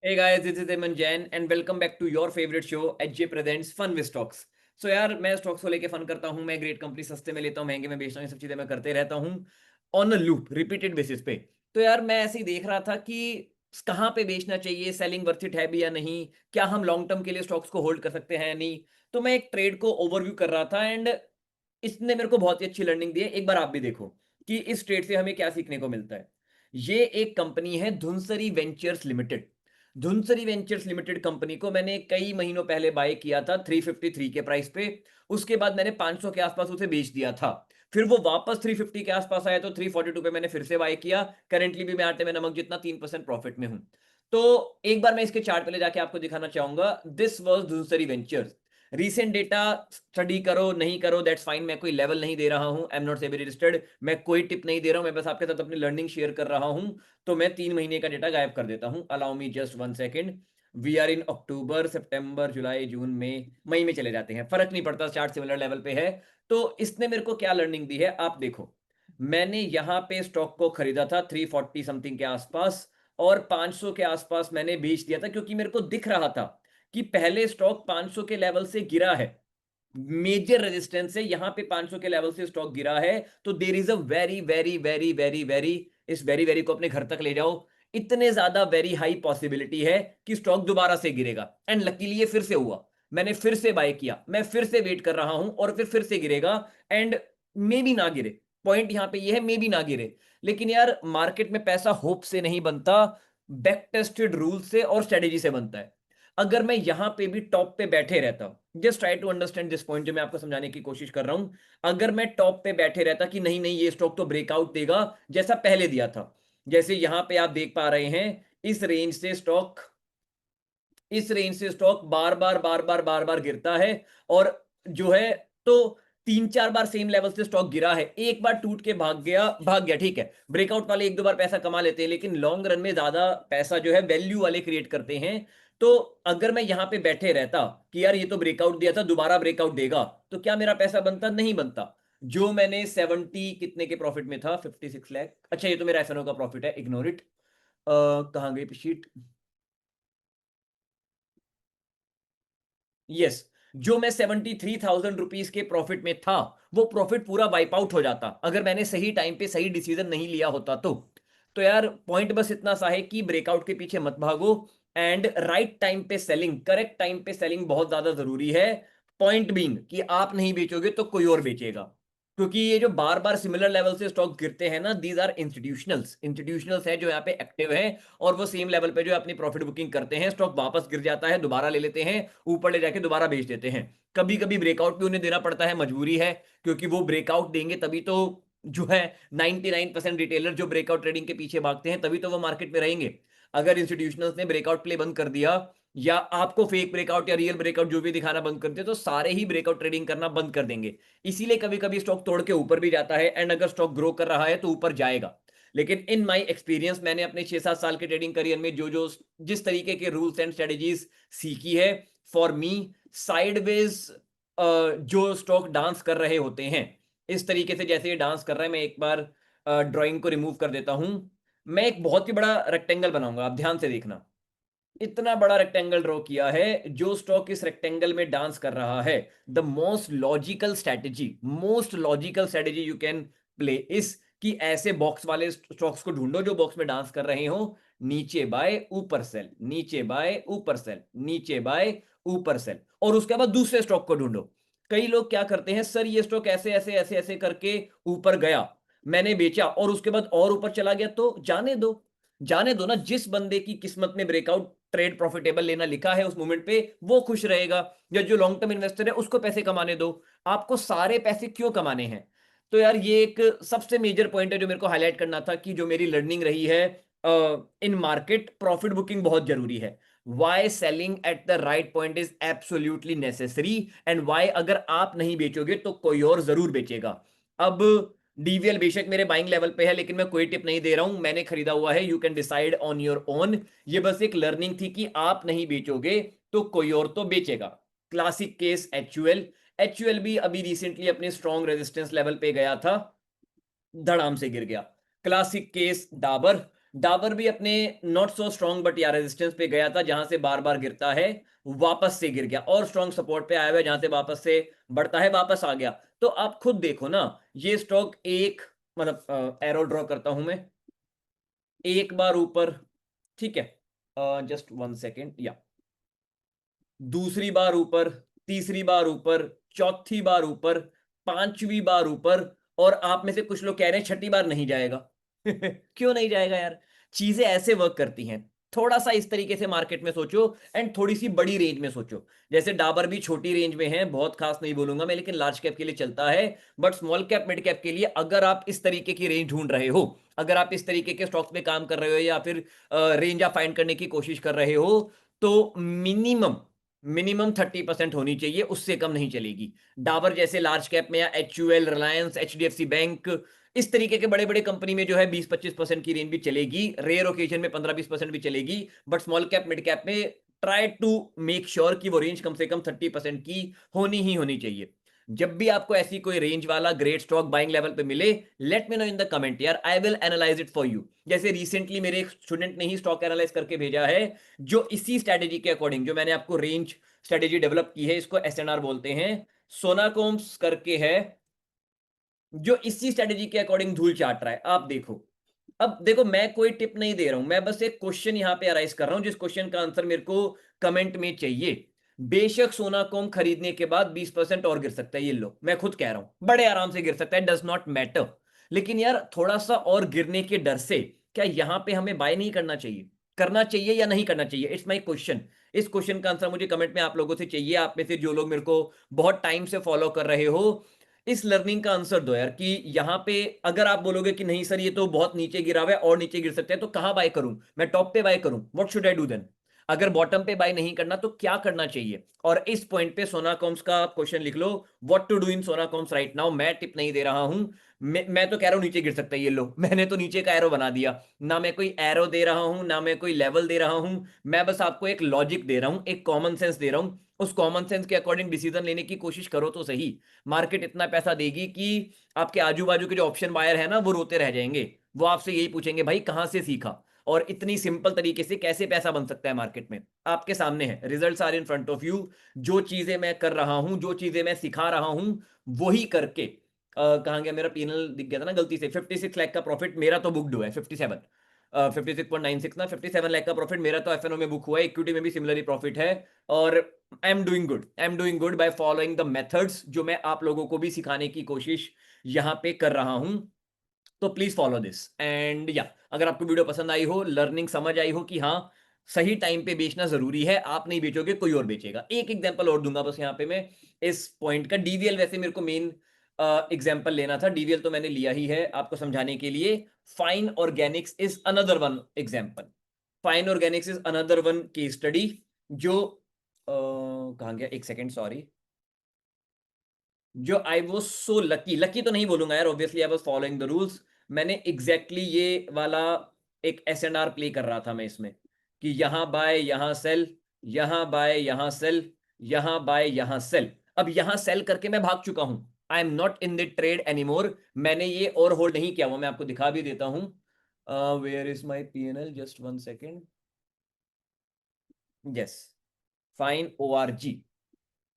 Hey guys, this is Eman Jain and welcome back to your favorite show HJ Presents Fun with Stocks. So यार मैं stocks को लेके fun करता हूँ, मैं ग्रेट कंपनी सस्ते में लेता हूँ, महंगे में बेचता हूँ, ये सब चीजें मैं करते रहता हूँ on a loop repeated basis पे। तो यार मैं ऐसे ही देख रहा था कि कहाँ पे बेचना चाहिए, सेलिंग वर्थ इट है भी या नहीं, क्या हम लॉन्ग टर्म के लिए स्टॉक्स को होल्ड कर सकते हैं या नहीं। तो मैं एक ट्रेड को ओवरव्यू कर रहा था एंड इसने मेरे को बहुत ही अच्छी लर्निंग दी है। एक बार आप भी देखो कि इस ट्रेड से हमें क्या सीखने को मिलता है। ये एक कंपनी है Dhunseri Ventures Limited. Dhunseri Ventures Limited company को मैंने कई महीनों पहले बाय किया था 353 के प्राइस पे। उसके बाद मैंने 500 के आसपास उसे बेच दिया था। फिर वो वापस 350 के आसपास आया तो 342 पे मैंने फिर से बाय किया। करेंटली भी मैं आटे में नमक जितना 3% प्रॉफिट में हूं। तो एक बार मैं इसके चार्ट पे ले जाके आपको दिखाना चाहूंगा। This was Dhunseri Ventures. Recent data study करो नहीं करो दैट्स फाइन, मैं कोई लेवल नहीं दे रहा हूं, I am not SEBI registered, मैं कोई टिप नहीं दे रहा हूं, मैं बस आपके साथ अपनी लर्निंग शेयर कर रहा हूं। तो मैं 3 महीने का डेटा गायब कर देता हूं। Allow me just 1 second. We are in October, सितंबर, जुलाई, जून, मई में चले जाते हैं, फर्क नहीं पड़ता, चार्ट सिमिलर लेवल पे है। तो इसने मेरे को क्या लर्निंग दी है आप देखो। मैंने यहां पे स्टॉक को खरीदा था 340 समथिंग के आसपास और 500 के आसपास मैंने बेच दिया था, क्योंकि मेरे को दिख रहा था कि पहले स्टॉक 500 के लेवल से गिरा है, मेजर रेजिस्टेंस है यहां पे, 500 के लेवल से स्टॉक गिरा है। तो there is a very very very very very, इस वेरी वेरी को अपने घर तक ले जाओ, इतने ज्यादा वेरी हाई पॉसिबिलिटी है कि स्टॉक दोबारा से गिरेगा। एंड लकीली ये फिर से हुआ, मैंने फिर से बाय किया, मैं फिर से वेट कर रहा हूं और फिर से गिरेगा। एंड मे भी ना गिरे, पॉइंट यहां पे ये है, मे भी ना गिरे। लेकिन यार मार्केट में पैसा होप से नहीं बनता, बैक टेस्टेड रूल से और स्ट्रेटेजी से बनता है। अगर मैं यहां पे भी टॉप पे बैठे रहता हूं, just try to understand this point जो मैं आपको समझाने की कोशिश कर रहा हूं। अगर मैं टॉप पे बैठे रहता कि नहीं नहीं ये स्टॉक तो ब्रेकआउट देगा जैसा पहले दिया था, जैसे यहां पे आप देख पा रहे हैं, इस रेंज से स्टॉक, इस रेंज से स्टॉक बार बार गिरता है। और जो है, तो 3 4 बार सेम लेवल से स्टॉक गिरा है, एक बार टूट के भाग गया ठीक है। ब्रेकआउट वाले 1 2 बार पैसा कमा लेते हैं, लेकिन लॉन्ग रन में ज्यादा पैसा जो है वैल्यू वाले क्रिएट करते हैं। तो अगर मैं यहां पे बैठे रहता कि यार ये तो ब्रेकआउट दिया था दोबारा ब्रेकआउट देगा, तो क्या मेरा पैसा बनता? नहीं बनता। जो मैंने 70 कितने के प्रॉफिट में था, 56 लाख, अच्छा ये तो मेरा एफएनओ का प्रॉफिट है, इग्नोर इट। कहां गई शीट? यस। जो मैं 73,000 रुपीज के प्रॉफिट में था, वो प्रॉफिट पूरा वाइप आउट हो जाता अगर मैंने सही टाइम पे सही डिसीजन नहीं लिया होता तो यार पॉइंट बस इतना सा है कि ब्रेकआउट के पीछे मत भागो एंड राइट टाइम पे सेलिंग, करेक्ट टाइम पे सेलिंग बहुत ज्यादा जरूरी है। पॉइंट बीइंग कि आप नहीं बेचोगे तो कोई और बेचेगा। क्योंकि ये जो बार बार सिमिलर लेवल से स्टॉक गिरते हैं ना, दीज आर इंस्टीट्यूशनल्स है जो यहाँ पे एक्टिव है। और वो सेम लेवल पे जो अपनी प्रॉफिट बुकिंग करते हैं, स्टॉक वापस गिर जाता है, दोबारा ले लेते हैं, ऊपर ले जाके दोबारा बेच देते हैं। कभी कभी ब्रेकआउट भी उन्हें देना पड़ता है, मजबूरी है, क्योंकि वो ब्रेकआउट देंगे तभी तो जो है 99% रिटेलर जो ब्रेकआउट ट्रेडिंग के पीछे भागते हैं तभी तो वो मार्केट में रहेंगे। अगर इंस्टीट्यूशनल्स ने ब्रेकआउट प्ले बंद कर दिया या आपको फेक ब्रेकआउट या रियल ब्रेकआउट जो भी दिखाना बंद कर दिया, तो सारे ही ब्रेकआउट ट्रेडिंग करना बंद कर देंगे। इसीलिए कभी कभी स्टॉक तोड़ के ऊपर भी जाता है, एंड अगर स्टॉक ग्रो कर रहा है तो ऊपर जाएगा। लेकिन इन माई एक्सपीरियंस मैंने अपने 6 7 साल के ट्रेडिंग करियर में जो जो जिस तरीके के रूल्स एंड स्ट्रेटेजीज सीखी है, फॉर मी साइडवेज जो स्टॉक डांस कर रहे होते हैं, इस तरीके से जैसे ये डांस कर रहा है, मैं एक बार ड्राइंग को रिमूव कर देता हूं। मैं एक बहुत ही बड़ा रेक्टेंगल बनाऊंगा, आप ध्यान से देखना। इतना बड़ा रेक्टेंगल ड्रॉ किया है, जो स्टॉक इस रेक्टेंगल में डांस कर रहा है, the most logical strategy you can play इस कि ऐसे बॉक्स वाले स्टॉक्स को ढूंढो जो बॉक्स में डांस कर रहे हो। नीचे बाय ऊपर सेल, नीचे बाय ऊपर सेल, नीचे बाय ऊपर सेल, और उसके बाद दूसरे स्टॉक को ढूंढो। कई लोग क्या करते हैं, सर ये स्टॉक ऐसे ऐसे ऐसे ऐसे करके ऊपर गया, मैंने बेचा और उसके बाद और ऊपर चला गया, तो जाने दो, जाने दो ना। जिस बंदे की किस्मत में ब्रेकआउट ट्रेड प्रॉफिटेबल लेना लिखा है उस मोमेंट पे वो खुश रहेगा, या जो लॉन्ग टर्म इन्वेस्टर है उसको पैसे कमाने दो। आपको सारे पैसे क्यों कमाने हैं? तो यार ये एक सबसे मेजर पॉइंट है जो मेरे को हाईलाइट करना था, कि जो मेरी लर्निंग रही है इन मार्केट, प्रॉफिट बुकिंग बहुत जरूरी है। Why selling at the right point is absolutely necessary, and why अगर आप नहीं बेचोगे तो कोई और जरूर बेचेगा। अब डीवीएल बेशक मेरे बाइंग लेवल पे है, लेकिन मैं कोई टिप नहीं दे रहा हूं, मैंने खरीदा हुआ है, you can decide on your own. ये बस एक लर्निंग थी कि आप नहीं बेचोगे तो कोई और तो बेचेगा। Classic case HUL. एचयूएल भी अभी रिसेंटली अपने स्ट्रॉन्ग रेजिस्टेंस लेवल पे गया था, धड़ाम से गिर गया। Classic case Dabur. डाबर भी अपने नॉट सो स्ट्रॉन्ग बट या रेजिस्टेंस पे गया था, जहां से बार बार गिरता है, वापस से गिर गया, और स्ट्रॉन्ग सपोर्ट पे आया हुआ है जहां से वापस से बढ़ता है, वापस आ गया। तो आप खुद देखो ना, ये स्टॉक एक, मतलब एरो ड्रॉ करता हूं मैं, एक बार ऊपर, ठीक है, जस्ट 1 सेकेंड, या दूसरी बार ऊपर, तीसरी बार ऊपर, चौथी बार ऊपर, पांचवी बार ऊपर, और आप में से कुछ लोग कह रहे हैं छठी बार नहीं जाएगा। क्यों नहीं जाएगा यार? चीजें ऐसे वर्क करती हैं। थोड़ा सा इस तरीके से मार्केट में सोचो, एंड थोड़ी सी बड़ी रेंज में सोचो। जैसे डाबर भी छोटी रेंज में है, बहुत खास नहीं बोलूंगा मैं, लेकिन लार्ज कैप के लिए चलता है। But small cap mid cap के लिए अगर आप इस तरीके की रेंज ढूंढ रहे हो, अगर आप इस तरीके के स्टॉक्स में काम कर रहे हो, या फिर रेंज आप फाइंड करने की कोशिश कर रहे हो, तो मिनिमम मिनिमम 30% होनी चाहिए, उससे कम नहीं चलेगी। डाबर जैसे लार्ज कैप में, या HUL, रिलायंस, HDFC बैंक, इस तरीके के बड़े बड़े कंपनी में जो है 20-25% की रेंज भी चलेगी, रेयर ओकेजन में 15-20% भी चलेगी। But small cap mid cap में ट्राई टू मेक श्योर कि वो रेंज कम से कम 30% की होनी ही होनी चाहिए। जब भी आपको ऐसी कोई रेंज वाला ग्रेट स्टॉक बाइंग लेवल पे मिले, let me know in the comment यार, I will analyse it for you. जैसे रिसेंटली मेरे एक स्टूडेंट ने ही स्टॉक एनालाइज करके भेजा है, जो इसी स्ट्रेटेजी के अकॉर्डिंग, जो मैंने आपको रेंज स्ट्रेटेजी डेवलप की है, इसको SNR बोलते हैं, सोनाकोम्स करके है, जो इसी स्ट्रेटेजी के अकॉर्डिंग धूल चाट रहा है। आप देखो, अब देखो, मैं कोई टिप नहीं दे रहा हूं, मैं बस एक क्वेश्चन यहां पे अराइज कर रहा हूं, जिस क्वेश्चन का आंसर मेरे को कमेंट में चाहिए। बेशक सोनाकॉम खरीदने के बाद 20% और गिर सकता है, ये लो मैं खुद कह रहा हूं, बड़े आराम से गिर सकता है, डज नॉट मैटर। लेकिन यार थोड़ा सा और गिरने के डर से क्या यहां पे हमें बाय नहीं करना चाहिए? करना चाहिए या नहीं करना चाहिए? It's my question. इस क्वेश्चन का आंसर मुझे कमेंट में आप लोगों से चाहिए, आप में से जो लोग मेरे को बहुत टाइम से फॉलो कर रहे हो, इस लर्निंग का आंसर दो यार, कि यहां पे अगर आप बोलोगे कि नहीं सर ये तो बहुत नीचे गिरा हुआ है और नीचे गिर सकते हैं, तो कहां बाय करूं? मैं टॉप पे बाय करूं? What should I do then? अगर बॉटम पे बाय नहीं करना तो क्या करना चाहिए? और इस पॉइंट पे सोनाकॉम्स का क्वेश्चन लिख लो, what to do in Sonacoms right now. मैं टिप नहीं दे रहा हूं, मैं तो कह रहा हूं नीचे गिर सकता है, ये लो मैंने तो नीचे का एरो बना दिया। ना मैं कोई एरो दे रहा हूं, ना मैं कोई लेवल दे रहा हूं, मैं बस आपको एक लॉजिक दे रहा हूं, एक कॉमन सेंस दे रहा हूं। उस कॉमन सेंस के अकॉर्डिंग डिसीजन लेने की कोशिश करो तो सही। मार्केट इतना पैसा देगी कि आपके आजू बाजू के जो ऑप्शन बायर है ना, वो रोते रह जाएंगे। वो आपसे यही पूछेंगे, भाई कहां से सीखा, और इतनी सिंपल तरीके से कैसे पैसा बन सकता है मार्केट में? आपके सामने है, results are in front of you. जो चीजें मैं कर रहा हूं, जो चीजें मैं सिखा रहा हूं, वही करके कहाँ गया मेरा पीनल, दिख गया था ना गलती से। 56 लाख का प्रॉफिट मेरा तो बुकड हुआ है, 57, 56.96 ना, 57 लाख का प्रॉफिट मेरा तो FNO में बुक हुआ है, इक्विटी में भी सिमिलरली प्रॉफिट है। और I am doing good, I am doing good by following the methods, जो मैं आप लोगों को भी सिखाने की कोशिश यहाँ पे कर रहा हूँ। तो प्लीज फॉलो दिस, एंड या अगर आपको वीडियो पसंद आई हो, लर्निंग समझ आई हो कि हाँ सही टाइम पे बेचना जरूरी है, आप नहीं बेचोगे कोई और बेचेगा। एक एग्जांपल और दूंगा बस यहाँ पे मैं इस पॉइंट का। DVL वैसे मेरे को मेन एग्जांपल लेना था, DVL तो मैंने लिया ही है आपको समझाने के लिए। Fine Organics is another one example. Fine Organics is another one की स्टडी, जो कहाँ गया, एक सेकेंड सॉरी, जो I was so lucky, lucky तो नहीं बोलूंगा यार, obviously I was following the rules. मैंने एग्जैक्टली ये वाला एक SNR प्ले कर रहा था मैं इसमें, कि यहां बाय यहां सेल, यहां बाय यहां सेल, यहां बाय यहां सेल। अब यहां सेल करके मैं भाग चुका हूं, I am not in the trade anymore. मैंने ये और होल्ड नहीं किया हुआ, मैं आपको दिखा भी देता हूं। Where is my PNL, just 1 second, yes, fine ORG,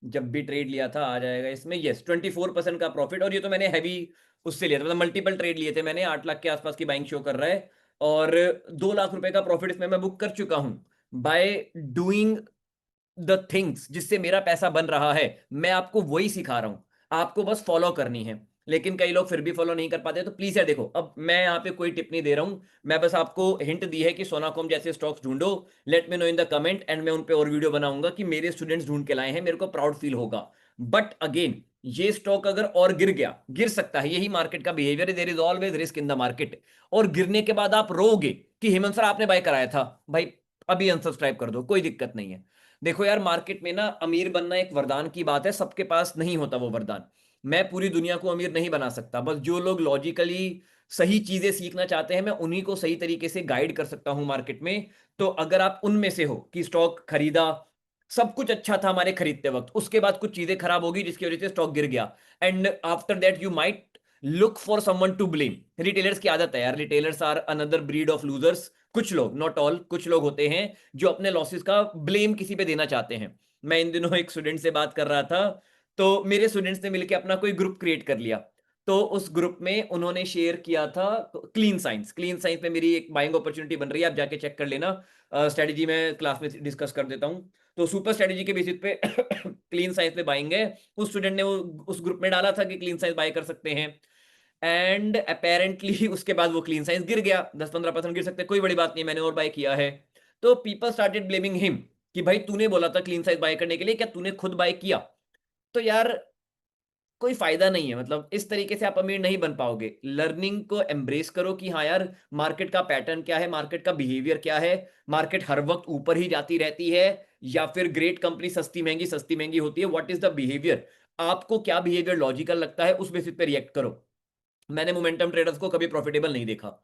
जब भी ट्रेड लिया था आ जाएगा इसमें, यस 24% का प्रॉफिट। और ये तो मैंने हैवी उससे लिया था, मतलब मल्टीपल ट्रेड लिए थे मैंने, 8 लाख के आसपास की बाइंग शो कर रहा है, और 2 लाख रुपए का प्रॉफिट इसमें मैं बुक कर चुका हूं, बाय डूइंग द थिंग्स जिससे मेरा पैसा बन रहा है। मैं आपको वही सिखा रहा हूं, आपको बस फॉलो करनी है। लेकिन कई लोग फिर भी फॉलो नहीं कर पाते, तो प्लीज यार देखो, अब मैं यहाँ पे कोई टिप नहीं दे रहा हूं, मैं बस आपको हिंट दी है कि सोनाकॉम जैसे स्टॉक्स ढूंढो। Late me know in the comment, and मैं उन पे और वीडियो बनाऊंगा कि मेरे स्टूडेंट्स ढूंढ के लाए हैं, मेरे को प्राउड फील होगा। बट अगेन, ये स्टॉक अगर और गिर गया, गिर सकता है, यही मार्केट का बिहेवियर है, there is always risk in the market. और गिरने के बाद आप रोगे कि हेमंत सर आपने बाय कराया था, भाई अभी अनसब्सक्राइब कर दो, कोई दिक्कत नहीं है। देखो यार, मार्केट में ना अमीर बनना एक वरदान की बात है, सबके पास नहीं होता वो वरदान। मैं पूरी दुनिया को अमीर नहीं बना सकता, बस जो लोग लॉजिकली सही चीजें सीखना चाहते हैं, मैं उन्हीं को सही तरीके से गाइड कर सकता हूं मार्केट में। तो अगर आप उनमें से हो कि स्टॉक खरीदा, सब कुछ अच्छा था हमारे खरीदते वक्त, उसके बाद कुछ चीजें खराब होगी जिसकी वजह से स्टॉक गिर गया, and after that you might look for someone to blame. Retailers की आदत है यार, retailers are another breed of losers. कुछ लोग, नॉट ऑल, कुछ लोग होते हैं जो अपने लॉसेस का ब्लेम किसी पे देना चाहते हैं। मैं इन दिनों एक स्टूडेंट से बात कर रहा था, तो मेरे स्टूडेंट्स ने मिलकर अपना कोई ग्रुप क्रिएट कर लिया। तो उस ग्रुप में उन्होंने शेयर किया था क्लीन साइंस। क्लीन साइंस में मेरी एक बाइंग अपॉर्चुनिटी बन रही है, आप जाके चेक कर लेना। स्ट्रेटेजी में क्लास में डिस्कस कर देता हूँ। तो सुपर स्ट्रेटेजी के बेसिस पे क्लीन साइंस में बाइंग है। उस स्टूडेंट ने वो उस ग्रुप में डाला था कि क्लीन साइंस बाय कर सकते हैं, एंड अपेरेंटली उसके बाद वो क्लीन साइंस गिर गया। 10-15% गिर सकते हैं, कोई बड़ी बात नहीं, मैंने और बाय किया है। तो पीपल स्टार्टेड ब्लेमिंग हिम कि भाई तूने बोला था क्लीन साइंस बाय करने के लिए, क्या तूने खुद बाय किया? तो यार कोई फायदा नहीं है, मतलब इस तरीके से आप अमीर नहीं बन पाओगे। लर्निंग को एम्ब्रेस करो कि हाँ यार, मार्केट का पैटर्न क्या है, मार्केट का बिहेवियर क्या है, मार्केट हर वक्त ऊपर ही जाती रहती है या फिर ग्रेट कंपनी सस्ती महंगी होती है, व्हाट इज द बिहेवियर, आपको क्या बिहेवियर लॉजिकल लगता है, उस बेसिस पे रिएक्ट करो। मैंने मोमेंटम ट्रेडर्स को कभी प्रॉफिटेबल नहीं देखा।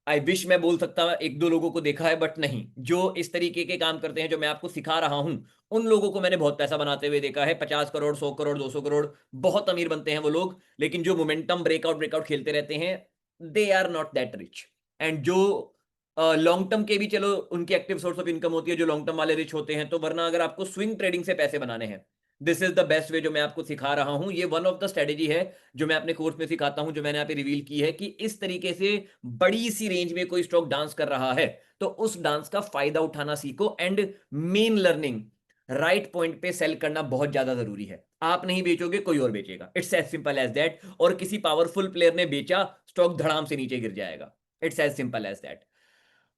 आई विश मैं बोल सकता एक दो लोगों को देखा है, बट नहीं, जो इस तरीके के काम करते हैं जो मैं आपको सिखा रहा हूं, उन लोगों को मैंने बहुत पैसा बनाते हुए देखा है। 50 करोड़, 100 करोड़, 200 करोड़, बहुत अमीर बनते हैं वो लोग। लेकिन जो मोमेंटम ब्रेकआउट ब्रेकआउट खेलते रहते हैं, they are not that rich. And जो लॉन्ग टर्म के भी, चलो उनकी एक्टिव सोर्स ऑफ इनकम होती है, जो लॉन्ग टर्म वाले रिच होते हैं। तो वरना अगर आपको स्विंग ट्रेडिंग से पैसे बनाने हैं, this is the best way जो मैं आपको सिखा रहा हूं। ये वन ऑफ द स्ट्रेटेजी है जो मैं अपने कोर्स में सिखाता हूं, जो मैंने यहाँ पे रिवील की है कि इस तरीके से बड़ी सी रेंज में कोई स्टॉक डांस कर रहा है तो उस डांस का फायदा उठाना सीखो। And main learning, right point पे सेल करना बहुत ज्यादा जरूरी है। आप नहीं बेचोगे, कोई और बेचेगा। It's as simple as that. और किसी पावरफुल प्लेयर ने बेचा, स्टॉक धड़ाम से नीचे गिर जाएगा। It's as simple as that.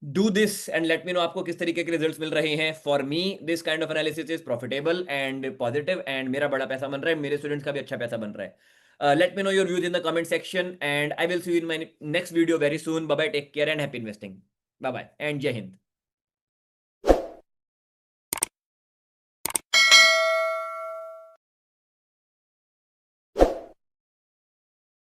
Do this and let me know आपको किस तरीके के रिजल्ट्स मिल रहे हैं। For me this kind of analysis is profitable and positive, and मेरा बड़ा पैसा बन रहा है, मेरे स्टूडेंट्स का भी अच्छा पैसा बन रहा है। Let me know your views in the comment section, and I will see you in my next video very soon. Bye bye, take care and happy investing. Bye bye and Jai Hind.